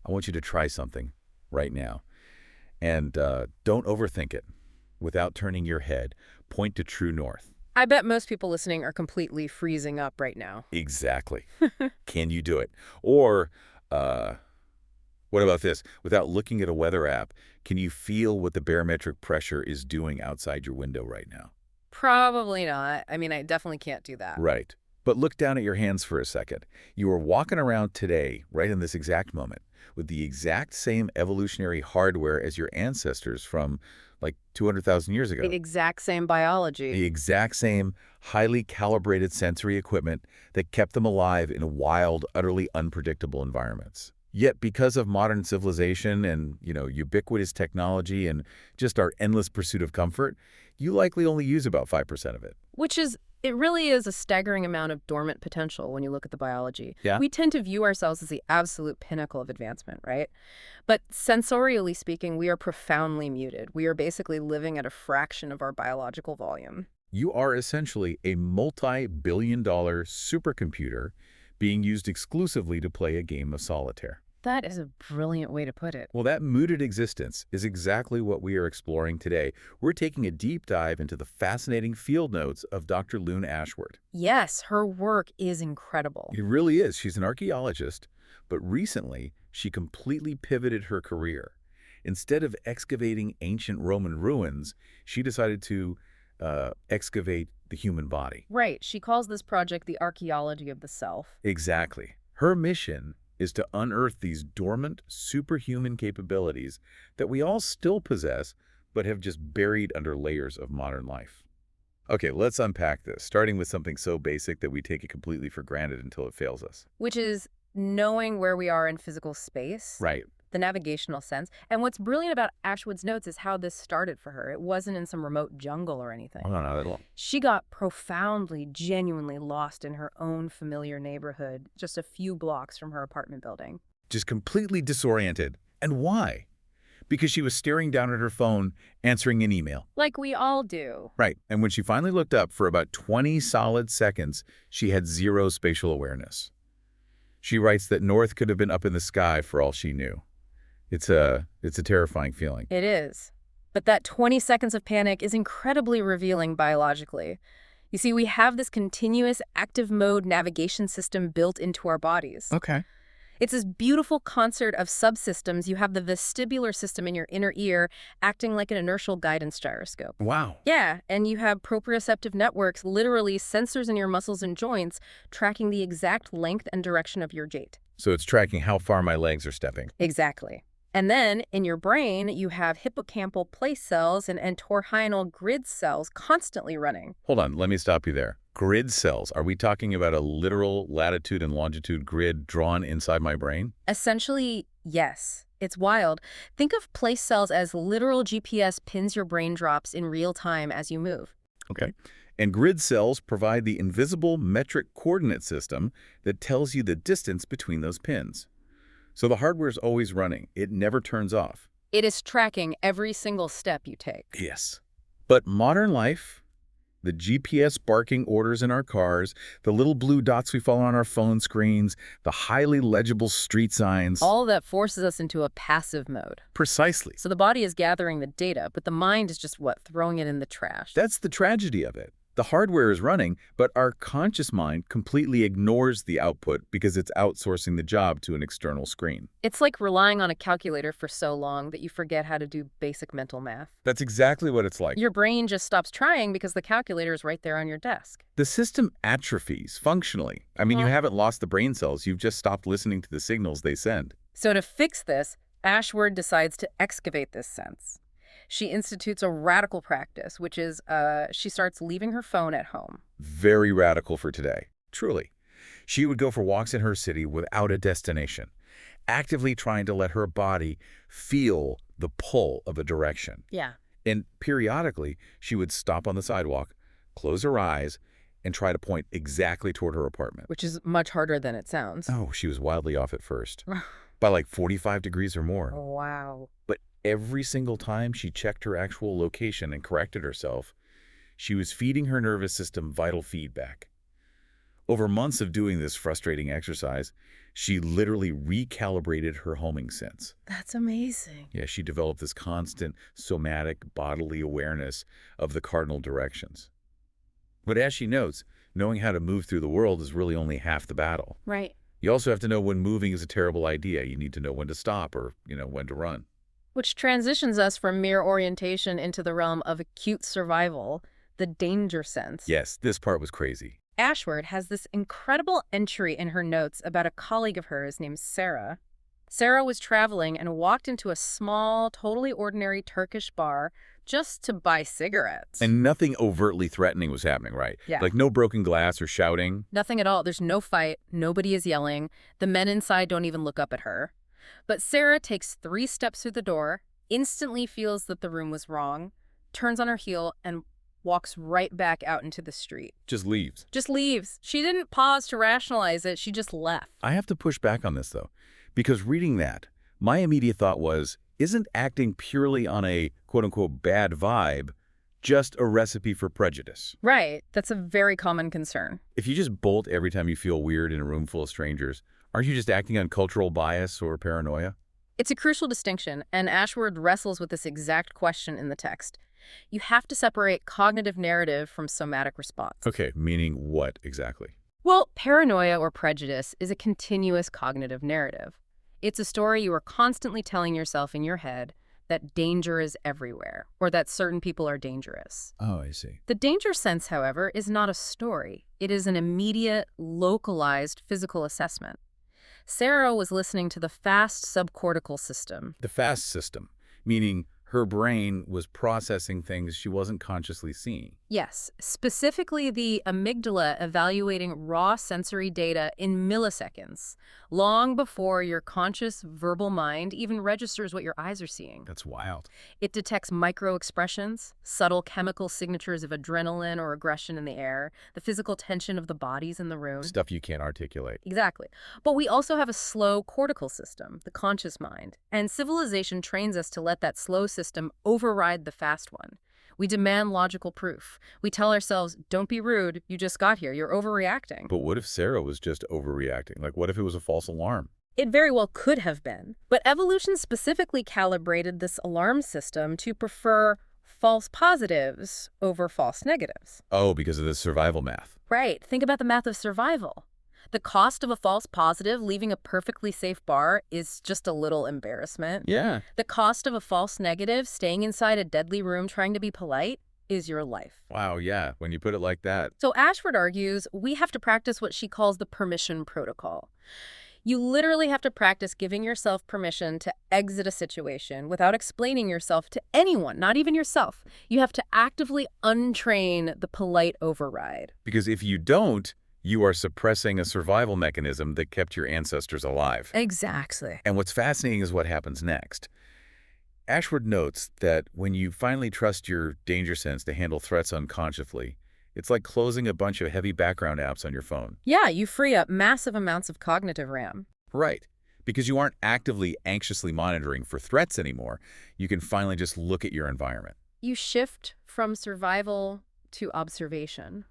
I want you to try something right now. And don't overthink it. Without turning your head, point to true north. I bet most people listening are completely freezing up right now. Exactly. Can you do it? Or, what about this? Without looking at a weather app, can you feel what the barometric pressure is doing outside your window right now? Probably not. I mean, I definitely can't do that. Right. But look down at your hands for a second. You are walking around today, right in this exact moment, with the exact same evolutionary hardware as your ancestors from like 200,000 years ago. The exact same biology. The exact same highly calibrated sensory equipment that kept them alive in wild, utterly unpredictable environments. Yet because of modern civilization and, ubiquitous technology and just our endless pursuit of comfort, you likely only use about 5% of it. It really is a staggering amount of dormant potential when you look at the biology. Yeah. We tend to view ourselves as the absolute pinnacle of advancement, right? But sensorially speaking, we are profoundly muted. We are basically living at a fraction of our biological volume. You are essentially a multi-billion-dollar supercomputer being used exclusively to play a game of solitaire. That is a brilliant way to put it. Well, that muted existence is exactly what we are exploring today. We're taking a deep dive into the fascinating field notes of Dr. Lune Ashward. Yes, her work is incredible. It really is. She's an archaeologist, but recently she completely pivoted her career. Instead of excavating ancient Roman ruins, she decided to excavate the human body. Right. She calls this project the archaeology of the self. Exactly. Her mission is to unearth these dormant, superhuman capabilities that we all still possess, but have just buried under layers of modern life. Okay, let's unpack this, starting with something so basic that we take it completely for granted until it fails us. Which is knowing where we are in physical space. Right. The navigational sense. And what's brilliant about Ashwood's notes is how this started for her. It wasn't in some remote jungle or anything. Oh, no, not at all. She got profoundly, genuinely lost in her own familiar neighborhood, just a few blocks from her apartment building. Just completely disoriented. And why? Because she was staring down at her phone, answering an email. Like we all do. Right. And when she finally looked up for about 20 solid seconds, she had zero spatial awareness. She writes that north could have been up in the sky for all she knew. It's a terrifying feeling. It is. But that 20 seconds of panic is incredibly revealing biologically. You see, we have this continuous active mode navigation system built into our bodies. Okay. It's this beautiful concert of subsystems. You have the vestibular system in your inner ear acting like an inertial guidance gyroscope. Wow. Yeah, and you have proprioceptive networks, literally sensors in your muscles and joints, tracking the exact length and direction of your gait. So it's tracking how far my legs are stepping. Exactly. And then, in your brain, you have hippocampal place cells and entorhinal grid cells constantly running. Hold on, let me stop you there. Grid cells. Are we talking about a literal latitude and longitude grid drawn inside my brain? Essentially, yes. It's wild. Think of place cells as literal GPS pins your brain drops in real time as you move. Okay. And grid cells provide the invisible metric coordinate system that tells you the distance between those pins. So the hardware is always running. It never turns off. It is tracking every single step you take. Yes. But modern life, the GPS barking orders in our cars, the little blue dots we follow on our phone screens, the highly legible street signs. All that forces us into a passive mode. Precisely. So the body is gathering the data, but the mind is just, throwing it in the trash. That's the tragedy of it. The hardware is running, but our conscious mind completely ignores the output because it's outsourcing the job to an external screen. It's like relying on a calculator for so long that you forget how to do basic mental math. That's exactly what it's like. Your brain just stops trying because the calculator is right there on your desk. The system atrophies functionally. I mean, you haven't lost the brain cells. You've just stopped listening to the signals they send. So to fix this, Ashward decides to excavate this sense. She institutes a radical practice, which is she starts leaving her phone at home. Very radical for today, truly. She would go for walks in her city without a destination, actively trying to let her body feel the pull of a direction. Yeah. And periodically, she would stop on the sidewalk, close her eyes, and try to point exactly toward her apartment. Which is much harder than it sounds. Oh, she was wildly off at first, by like 45 degrees or more. Wow. But every single time she checked her actual location and corrected herself, she was feeding her nervous system vital feedback. Over months of doing this frustrating exercise, she literally recalibrated her homing sense. That's amazing. Yeah, she developed this constant somatic bodily awareness of the cardinal directions. But as she notes, knowing how to move through the world is really only half the battle. Right. You also have to know when moving is a terrible idea. You need to know when to stop or, when to run. Which transitions us from mere orientation into the realm of acute survival, the danger sense. Yes, this part was crazy. Ashward has this incredible entry in her notes about a colleague of hers named Sarah. Sarah was traveling and walked into a small, totally ordinary Turkish bar just to buy cigarettes. And nothing overtly threatening was happening, right? Yeah. Like no broken glass or shouting. Nothing at all. There's no fight. Nobody is yelling. The men inside don't even look up at her. But Sarah takes 3 steps through the door, instantly feels that the room was wrong, turns on her heel, and walks right back out into the street. Just leaves. Just leaves. She didn't pause to rationalize it. She just left. I have to push back on this, though, because reading that, my immediate thought was, isn't acting purely on a quote-unquote bad vibe just a recipe for prejudice? Right. That's a very common concern. If you just bolt every time you feel weird in a room full of strangers, aren't you just acting on cultural bias or paranoia? It's a crucial distinction, and Ashward wrestles with this exact question in the text. You have to separate cognitive narrative from somatic response. Okay, meaning what exactly? Well, paranoia or prejudice is a continuous cognitive narrative. It's a story you are constantly telling yourself in your head that danger is everywhere, or that certain people are dangerous. Oh, I see. The danger sense, however, is not a story. It is an immediate, localized physical assessment. Sarah was listening to the fast subcortical system. The fast system, meaning her brain was processing things she wasn't consciously seeing. Yes, specifically the amygdala evaluating raw sensory data in milliseconds, long before your conscious verbal mind even registers what your eyes are seeing. That's wild. It detects micro-expressions, subtle chemical signatures of adrenaline or aggression in the air, the physical tension of the bodies in the room. Stuff you can't articulate. Exactly. But we also have a slow cortical system, the conscious mind. And civilization trains us to let that slow system override the fast one. We demand logical proof. We tell ourselves, don't be rude, you just got here, you're overreacting. But what if Sarah was just overreacting? Like, what if it was a false alarm? It very well could have been. But evolution specifically calibrated this alarm system to prefer false positives over false negatives. Oh, because of the survival math. Right. Think about the math of survival. The cost of a false positive leaving a perfectly safe bar is just a little embarrassment. Yeah. The cost of a false negative, staying inside a deadly room trying to be polite, is your life. Wow, yeah, when you put it like that. So Ashford argues we have to practice what she calls the permission protocol. You literally have to practice giving yourself permission to exit a situation without explaining yourself to anyone, not even yourself. You have to actively untrain the polite override. Because if you don't, you are suppressing a survival mechanism that kept your ancestors alive. Exactly. And what's fascinating is what happens next. Ashward notes that when you finally trust your danger sense to handle threats unconsciously, it's like closing a bunch of heavy background apps on your phone. Yeah, you free up massive amounts of cognitive RAM. Right. Because you aren't actively, anxiously monitoring for threats anymore. You can finally just look at your environment. You shift from survival to observation.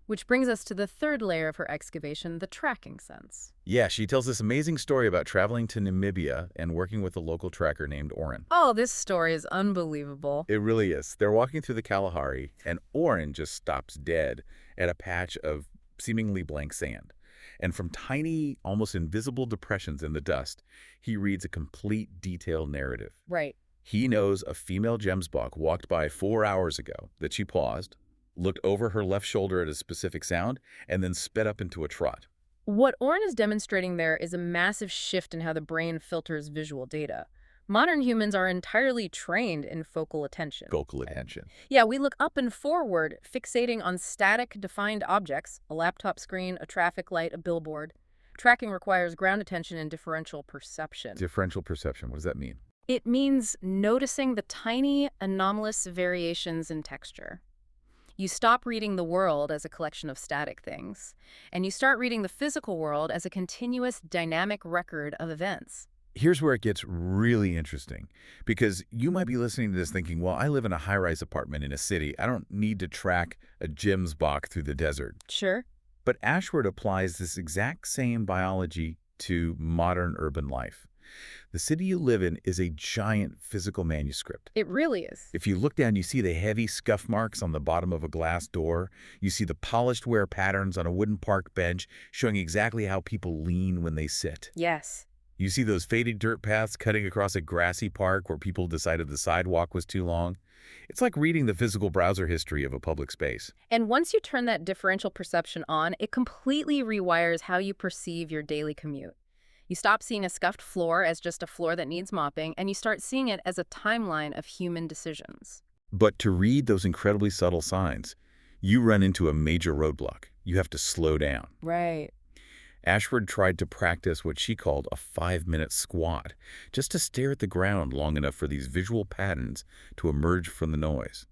Which brings us to the third layer of her excavation, the tracking sense. Yeah, she tells this amazing story about traveling to Namibia and working with a local tracker named Oren. Oh, this story is unbelievable. It really is. They're walking through the Kalahari, and Oren just stops dead at a patch of seemingly blank sand. And from tiny, almost invisible depressions in the dust, he reads a complete detailed narrative. Right. He knows a female gemsbok walked by 4 hours ago, that she paused, looked over her left shoulder at a specific sound, and then sped up into a trot. What Oren is demonstrating there is a massive shift in how the brain filters visual data. Modern humans are entirely trained in focal attention. Focal attention. Yeah, we look up and forward, fixating on static, defined objects, a laptop screen, a traffic light, a billboard. Tracking requires ground attention and differential perception. Differential perception, what does that mean? It means noticing the tiny, anomalous variations in texture. You stop reading the world as a collection of static things, and you start reading the physical world as a continuous, dynamic record of events. Here's where it gets really interesting, because you might be listening to this thinking, well, I live in a high-rise apartment in a city. I don't need to track a gemsbok through the desert. Sure. But Ashward applies this exact same biology to modern urban life. The city you live in is a giant physical manuscript. It really is. If you look down, you see the heavy scuff marks on the bottom of a glass door. You see the polished wear patterns on a wooden park bench showing exactly how people lean when they sit. Yes. You see those faded dirt paths cutting across a grassy park where people decided the sidewalk was too long. It's like reading the physical browser history of a public space. And once you turn that differential perception on, it completely rewires how you perceive your daily commute. You stop seeing a scuffed floor as just a floor that needs mopping, and you start seeing it as a timeline of human decisions. But to read those incredibly subtle signs, you run into a major roadblock. You have to slow down. Right. Ashford tried to practice what she called a 5-minute squat, just to stare at the ground long enough for these visual patterns to emerge from the noise.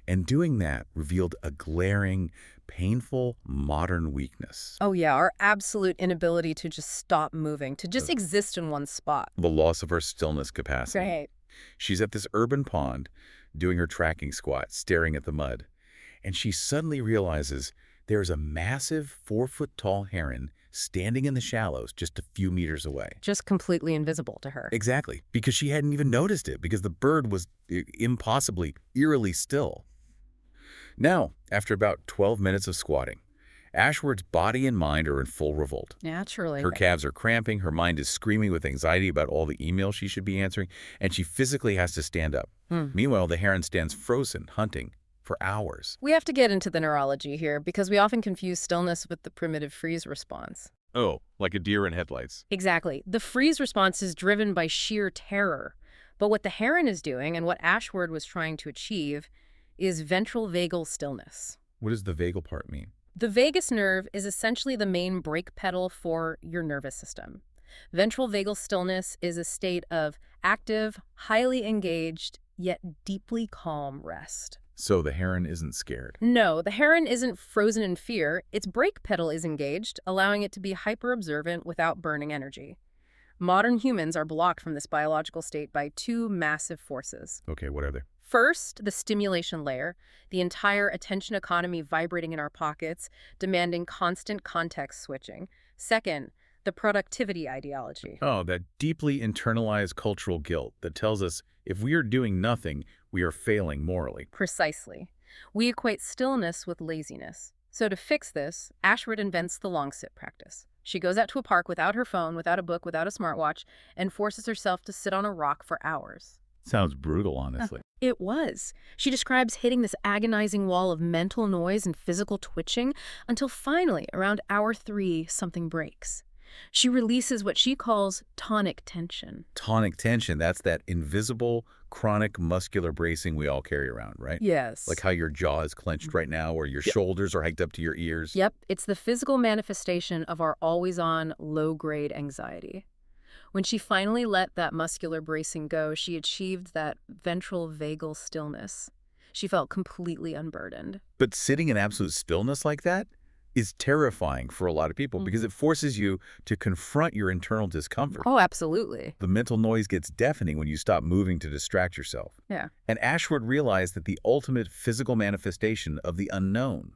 And doing that revealed a glaring, painful modern weakness. Oh yeah, our absolute inability to just stop moving, to just exist in one spot. The loss of her stillness capacity. Right. She's at this urban pond, doing her tracking squat, staring at the mud. And she suddenly realizes there's a massive 4-foot-tall heron standing in the shallows just a few meters away. Just completely invisible to her. Exactly, because she hadn't even noticed it, because the bird was impossibly, eerily still. Now, after about 12 minutes of squatting, Ashward's body and mind are in full revolt. Naturally. Her calves are cramping, her mind is screaming with anxiety about all the emails she should be answering, and she physically has to stand up. Meanwhile, the heron stands frozen, hunting for hours. We have to get into the neurology here because we often confuse stillness with the primitive freeze response. Oh, like a deer in headlights. Exactly. The freeze response is driven by sheer terror. But what the heron is doing and what Ashward was trying to achieve is ventral vagal stillness. What does the vagal part mean? The vagus nerve is essentially the main brake pedal for your nervous system. Ventral vagal stillness is a state of active, highly engaged, yet deeply calm rest. So the heron isn't scared. No, the heron isn't frozen in fear. Its brake pedal is engaged, allowing it to be hyper-observant without burning energy. Modern humans are blocked from this biological state by two massive forces. Okay, what are they? First, the stimulation layer, the entire attention economy vibrating in our pockets, demanding constant context switching. Second, the productivity ideology. Oh, that deeply internalized cultural guilt that tells us if we are doing nothing, we are failing morally. Precisely. We equate stillness with laziness. So to fix this, Ashward invents the long sit practice. She goes out to a park without her phone, without a book, without a smartwatch, and forces herself to sit on a rock for hours. Sounds brutal, honestly. It was. She describes hitting this agonizing wall of mental noise and physical twitching until finally, around hour 3, something breaks. She releases what she calls tonic tension. Tonic tension, that's that invisible, chronic muscular bracing we all carry around, right? Yes. Like how your jaw is clenched right now or your shoulders are hiked up to your ears. Yep, it's the physical manifestation of our always-on, low-grade anxiety. When she finally let that muscular bracing go, she achieved that ventral vagal stillness. She felt completely unburdened. But sitting in absolute stillness like that is terrifying for a lot of people because it forces you to confront your internal discomfort. Oh, absolutely. The mental noise gets deafening when you stop moving to distract yourself. Yeah. And Ashward realized that the ultimate physical manifestation of the unknown,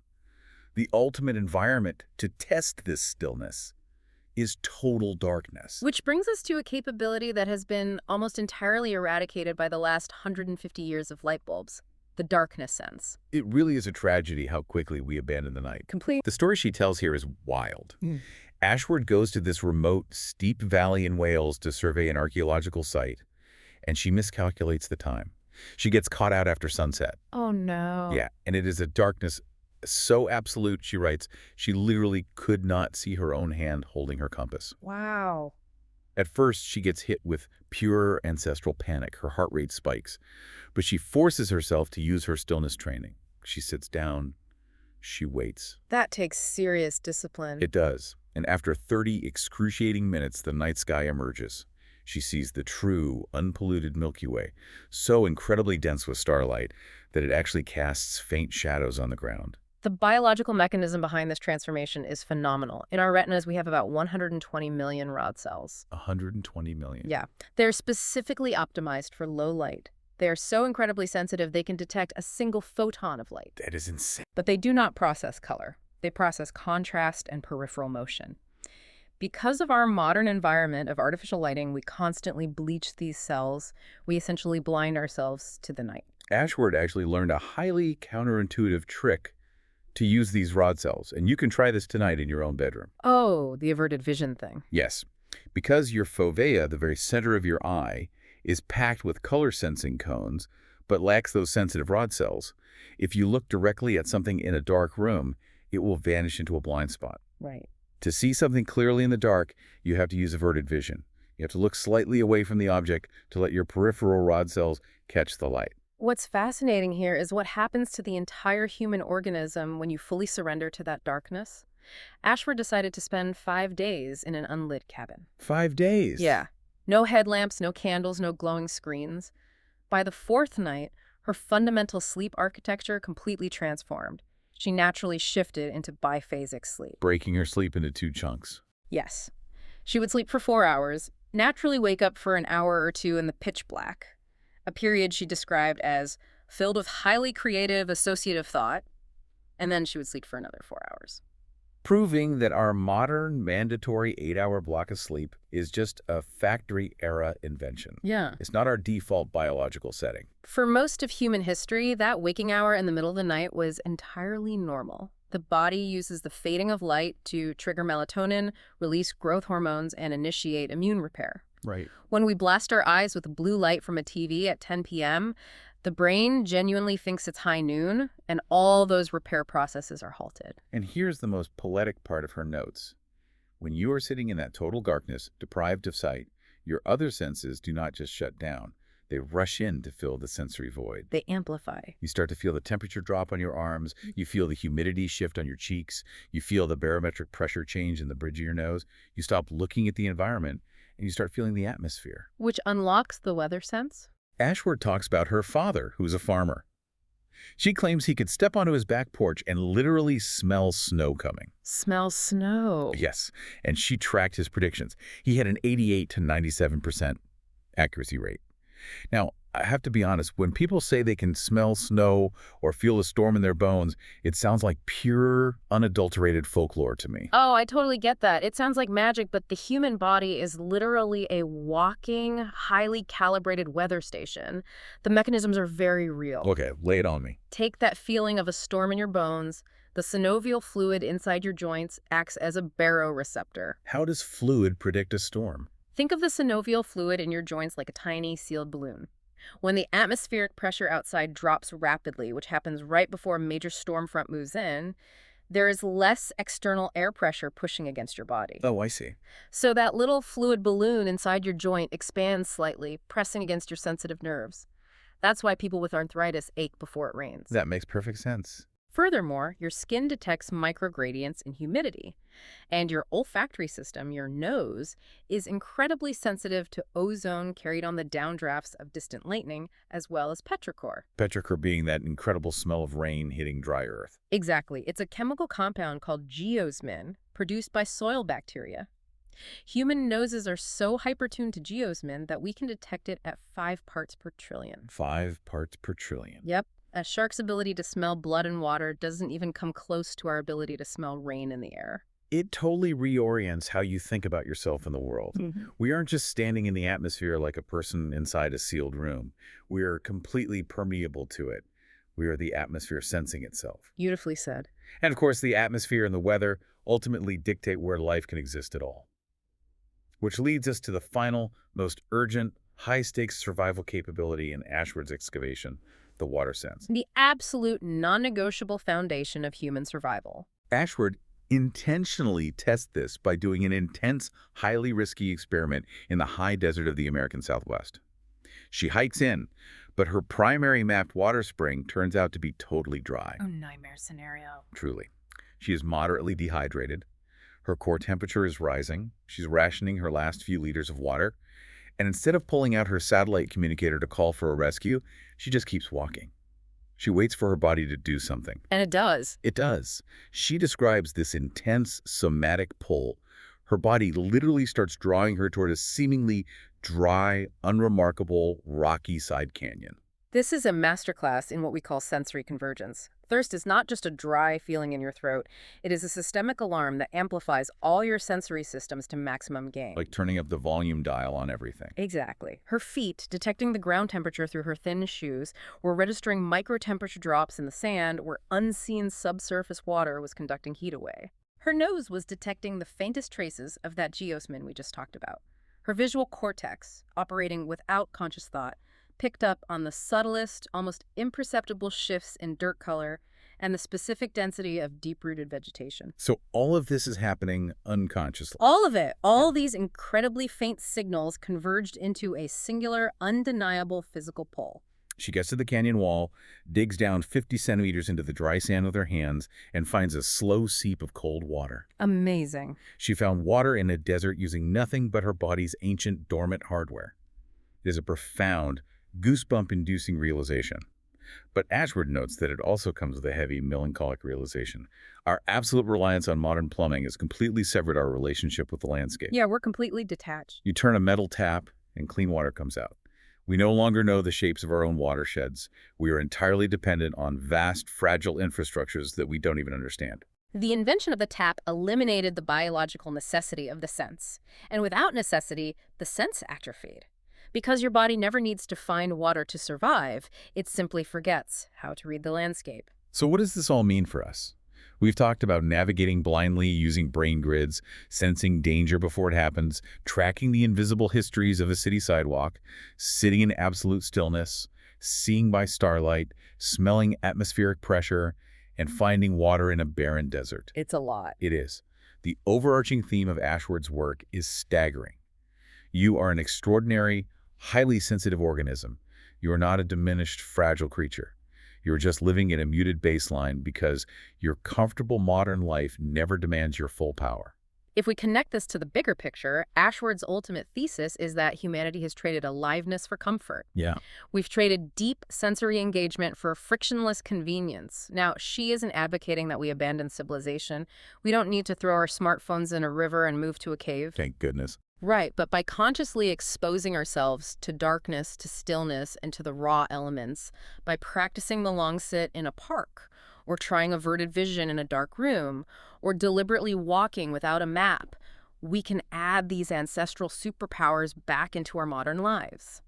the ultimate environment to test this stillness, is total darkness. Which brings us to a capability that has been almost entirely eradicated by the last 150 years of light bulbs. The darkness sense. It really is a tragedy how quickly we abandon the night. Complete. The story she tells here is wild. Ashward goes to this remote, steep valley in Wales to survey an archaeological site, and she miscalculates the time. She gets caught out after sunset. Oh, no. Yeah, and it is a darkness so absolute, she writes, she literally could not see her own hand holding her compass. Wow. At first, she gets hit with pure ancestral panic. Her heart rate spikes. But she forces herself to use her stillness training. She sits down. She waits. That takes serious discipline. It does. And after 30 excruciating minutes, the night sky emerges. She sees the true, unpolluted Milky Way, so incredibly dense with starlight that it actually casts faint shadows on the ground. The biological mechanism behind this transformation is phenomenal. In our retinas, we have about 120 million rod cells. 120 million. Yeah. They're specifically optimized for low light. They are so incredibly sensitive they can detect a single photon of light. That is insane. But they do not process color. They process contrast and peripheral motion. Because of our modern environment of artificial lighting, we constantly bleach these cells. We essentially blind ourselves to the night. Ashward actually learned a highly counterintuitive trick to use these rod cells, and you can try this tonight in your own bedroom. Oh, the averted vision thing. Yes, because your fovea, the very center of your eye, is packed with color-sensing cones, but lacks those sensitive rod cells. If you look directly at something in a dark room, it will vanish into a blind spot. Right. To see something clearly in the dark, you have to use averted vision. You have to look slightly away from the object to let your peripheral rod cells catch the light. What's fascinating here is what happens to the entire human organism when you fully surrender to that darkness. Ashford decided to spend 5 days in an unlit cabin. 5 days? Yeah. No headlamps, no candles, no glowing screens. By the 4th night, her fundamental sleep architecture completely transformed. She naturally shifted into biphasic sleep. Breaking her sleep into 2 chunks. Yes. She would sleep for 4 hours, naturally wake up for an hour or 2 in the pitch black, a period she described as filled with highly creative associative thought, and then she would sleep for another 4 hours. Proving that our modern mandatory 8-hour block of sleep is just a factory-era invention. Yeah. It's not our default biological setting. For most of human history, that waking hour in the middle of the night was entirely normal. The body uses the fading of light to trigger melatonin, release growth hormones, and initiate immune repair. Right. When we blast our eyes with blue light from a TV at 10 p.m., the brain genuinely thinks it's high noon, and all those repair processes are halted. And here's the most poetic part of her notes. When you are sitting in that total darkness, deprived of sight, your other senses do not just shut down. They rush in to fill the sensory void. They amplify. You start to feel the temperature drop on your arms. You feel the humidity shift on your cheeks. You feel the barometric pressure change in the bridge of your nose. You stop looking at the environment, and you start feeling the atmosphere. Which unlocks the weather sense? Ashward talks about her father, who's a farmer. She claims he could step onto his back porch and literally smell snow coming. Smell snow. Yes, and she tracked his predictions. He had an 88 to 97% accuracy rate. Now, I have to be honest, when people say they can smell snow or feel a storm in their bones, it sounds like pure, unadulterated folklore to me. Oh, I totally get that. It sounds like magic, but the human body is literally a walking, highly calibrated weather station. The mechanisms are very real. Okay, lay it on me. Take that feeling of a storm in your bones. The synovial fluid inside your joints acts as a baroreceptor. How does fluid predict a storm? Think of the synovial fluid in your joints like a tiny sealed balloon. When the atmospheric pressure outside drops rapidly, which happens right before a major storm front moves in, there is less external air pressure pushing against your body. Oh, I see. So that little fluid balloon inside your joint expands slightly, pressing against your sensitive nerves. That's why people with arthritis ache before it rains. That makes perfect sense. Furthermore, your skin detects microgradients in humidity, and your olfactory system, your nose, is incredibly sensitive to ozone carried on the downdrafts of distant lightning, as well as petrichor. Petrichor being that incredible smell of rain hitting dry earth. Exactly. It's a chemical compound called geosmin, produced by soil bacteria. Human noses are so hypertuned to geosmin that we can detect it at 5 parts per trillion. 5 parts per trillion. Yep. A shark's ability to smell blood and water doesn't even come close to our ability to smell rain in the air. It totally reorients how you think about yourself in the world. We aren't just standing in the atmosphere like a person inside a sealed room. We are completely permeable to it. We are the atmosphere sensing itself. Beautifully said. And of course, the atmosphere and the weather ultimately dictate where life can exist at all. Which leads us to the final, most urgent, high-stakes survival capability in Ashward's excavation, the water sense. The absolute non-negotiable foundation of human survival. Ashward intentionally tests this by doing an intense, highly risky experiment in the high desert of the American Southwest. She hikes in, but her primary mapped water spring turns out to be totally dry. Oh, nightmare scenario. Truly. She is moderately dehydrated. Her core temperature is rising. She's rationing her last few liters of water. And instead of pulling out her satellite communicator to call for a rescue, she just keeps walking. She waits for her body to do something. And it does. It does. She describes this intense somatic pull. Her body literally starts drawing her toward a seemingly dry, unremarkable, rocky side canyon. This is a masterclass in what we call sensory convergence. Thirst is not just a dry feeling in your throat. It is a systemic alarm that amplifies all your sensory systems to maximum gain. Like turning up the volume dial on everything. Exactly. Her feet, detecting the ground temperature through her thin shoes, were registering micro-temperature drops in the sand where unseen subsurface water was conducting heat away. Her nose was detecting the faintest traces of that geosmin we just talked about. Her visual cortex, operating without conscious thought, picked up on the subtlest, almost imperceptible shifts in dirt color and the specific density of deep-rooted vegetation. So all of this is happening unconsciously. All of it, all these incredibly faint signals converged into a singular, undeniable physical pull. She gets to the canyon wall, digs down 50 centimeters into the dry sand with her hands, and finds a slow seep of cold water. Amazing. She found water in a desert using nothing but her body's ancient dormant hardware. It is a profound, goosebump-inducing realization. But Ashward notes that it also comes with a heavy, melancholic realization. Our absolute reliance on modern plumbing has completely severed our relationship with the landscape. Yeah, we're completely detached. You turn a metal tap, and clean water comes out. We no longer know the shapes of our own watersheds. We are entirely dependent on vast, fragile infrastructures that we don't even understand. The invention of the tap eliminated the biological necessity of the sense. And without necessity, the sense atrophied. Because your body never needs to find water to survive, it simply forgets how to read the landscape. So what does this all mean for us? We've talked about navigating blindly using brain grids, sensing danger before it happens, tracking the invisible histories of a city sidewalk, sitting in absolute stillness, seeing by starlight, smelling atmospheric pressure, and finding water in a barren desert. It's a lot. It is. The overarching theme of Ashward's work is staggering. You are an extraordinary, highly sensitive organism. You are not a diminished, fragile creature. You're just living in a muted baseline because your comfortable modern life never demands your full power. If we connect this to the bigger picture, Ashward's ultimate thesis is that humanity has traded aliveness for comfort. Yeah. We've traded deep sensory engagement for frictionless convenience. Now, she isn't advocating that we abandon civilization. We don't need to throw our smartphones in a river and move to a cave. Thank goodness. Right, but by consciously exposing ourselves to darkness, to stillness, and to the raw elements, by practicing the long sit in a park, or trying averted vision in a dark room, or deliberately walking without a map, we can add these ancestral superpowers back into our modern lives.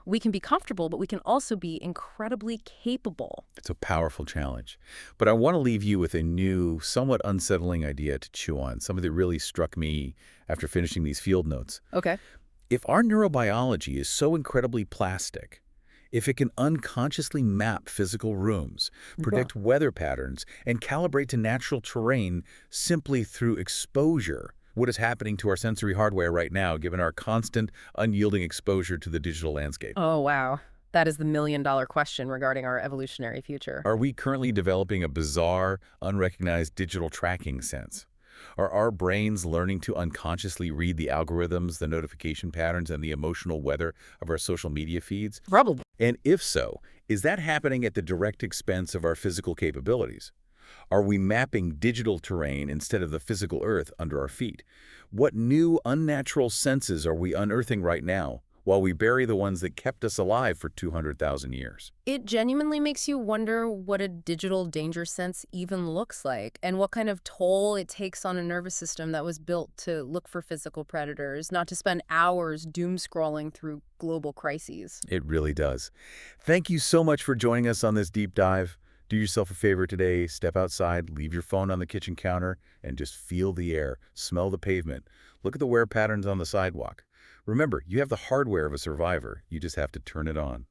We can be comfortable, but we can also be incredibly capable. It's a powerful challenge. But I want to leave you with a new, somewhat unsettling idea to chew on, something that really struck me after finishing these field notes. Okay. If our neurobiology is so incredibly plastic, if it can unconsciously map physical rooms, predict weather patterns, and calibrate to natural terrain simply through exposure, what is happening to our sensory hardware right now, given our constant, unyielding exposure to the digital landscape? Oh, wow. That is the million-dollar question regarding our evolutionary future. Are we currently developing a bizarre, unrecognized digital tracking sense? Are our brains learning to unconsciously read the algorithms, the notification patterns, and the emotional weather of our social media feeds? Probably. And if so, is that happening at the direct expense of our physical capabilities? Are we mapping digital terrain instead of the physical earth under our feet? What new, unnatural senses are we unearthing right now, while we bury the ones that kept us alive for 200,000 years? It genuinely makes you wonder what a digital danger sense even looks like, and what kind of toll it takes on a nervous system that was built to look for physical predators, not to spend hours doom-scrolling through global crises. It really does. Thank you so much for joining us on this deep dive. Do yourself a favor today, step outside, leave your phone on the kitchen counter, and just feel the air, smell the pavement, look at the wear patterns on the sidewalk. Remember, you have the hardware of a survivor. You just have to turn it on.